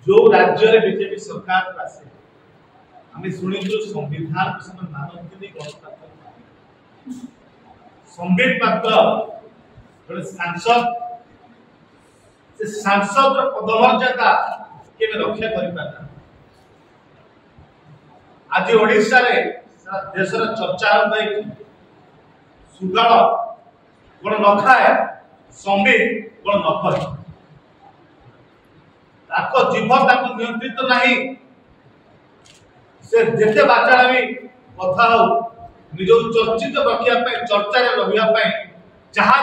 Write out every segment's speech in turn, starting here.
जो राज्य में बीजेपी सरकार आसे आम शुणी संविधान को मानते गणतंत्र संबित पात्र गोटे सांसद से सांसद पदमर्यादा के रक्षा कर आज ओडिशा रे देश चर्चा सुगल कौन न खाए संबित कौन न कहे जीव नियंत्रित नहीं से जेते बाचावी कथा हो निज चर्चित रखा चर्चा रहा जहाँ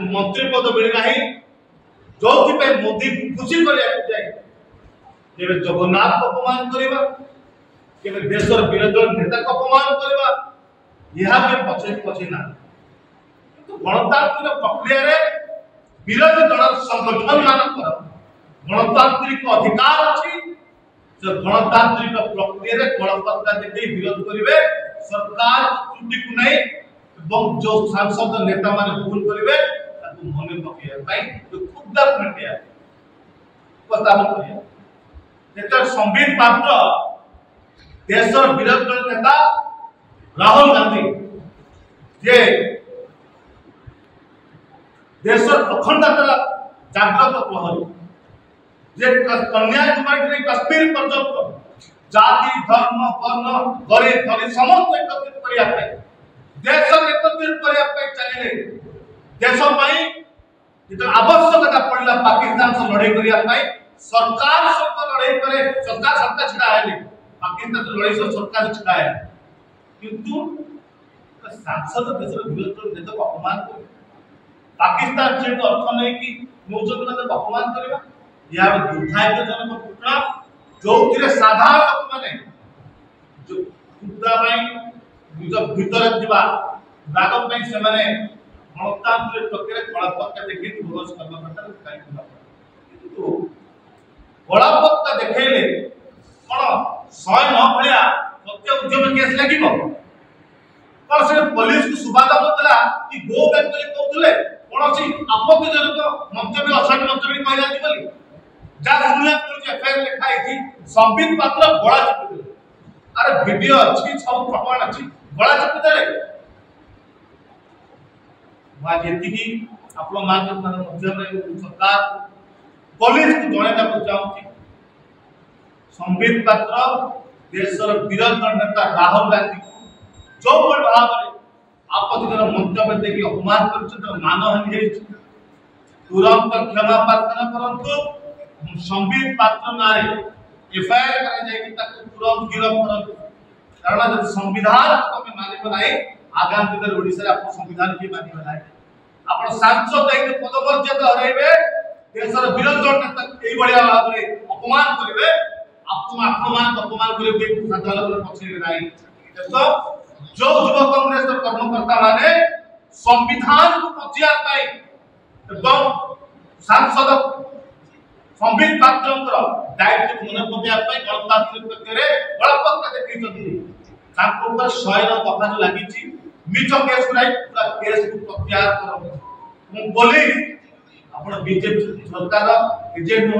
मंत्री पद मिलना जो मोदी खुशी करने केवल जगन्नाथ को अपमान करवा केवल देशर विरोधी नेता को अपमान करवा यह भी पछे पछे ना गणतांत्रिक प्रक्रिया विरोधी दल संगठन मान गणतांत्रिक अधिकार अच्छी गणतांत्रिक प्रक्रिया गणतंत्र देखिए विरोध करेंगे सरकार त्रुटि को नहीं जो सांसद नेता मान भूल करेंगे मन पकड़ा खुदा प्रस्ताव कर संबित पात्र देशर विरोधी दल नेता राहुल गांधी जे देशर अखंडता जागृत प्रहरी जे कन्याकुमारी कश्मीर पर्यंत जाति धर्म वर्ण गरीब धनी समस्त एकत्रित करने देश एकत्रित करने चलिए देश जो आवश्यकता पड़ा पाकिस्तान से लड़ाई करने सरकार सहित लड़ाई करे सरकार सत्ता छिड़ा है पाकिस्तान से लड़ाई सरकार छिड़ा है किंतु सांसद देश विरोधी नेता को अपमान कर पाकिस्तान से अर्थ नहीं कि नौजवान अपमान करवा यार दुर्भाग्यजनक घटना जो साधारण लोक मैंने जो खुदा निज भीतर जा राग से गणतांत्रिक प्रक्रिया गणपत्ता देखिए विरोध करना किंतु गणपत्ता देखले कौन 109 भाया हत्या उद्यम केस लगे कौन से पुलिस को सुबादा होता कि गो बैंक कहते कौन सी आपत्तिजनक मंतव्य असाठ मंतव्य कहना बोली जहाँ शुणा एफआईआर लिखाई थी संबित पात्र गला चिपी अरे वीडियो अच्छी सब प्रमाण अच्छी गला चिपी देले जी आपण मान सरकार पुलिस को जनइना चाहूँगी संबित पात्र देशर विरोधी नेता राहुल गांधी जो भाव में आपत्तिजनक मंतव्य देखिए अपमान कर मानहानि तुरंत क्षमा प्रार्थना करंतु संबित पात्र नारे एफआईआर तुरंत गिरफ्त करंतु कारण जब संविधान को मानिब ना आगामी दिन ओडिशा आप संविधान की मानिब ना आप सांसद पदमर्यादा हरइबे देशर विरोधी नेता यही भाव में अपमान करेंगे आत्ममान अपमान करेंगे पछे ना जो युवा कांग्रेस कर्मकर्ता माने संविधान को बचाई सांसद संबित पात्र दायित्व मन पकाई गणतांत्रिक प्रक्रिया गणपत्ता देखते शयन कथा जो लगी मिच केस पूरा केस को प्रत्याहार कर पुलिस आप बीजेपी सरकार एजेंट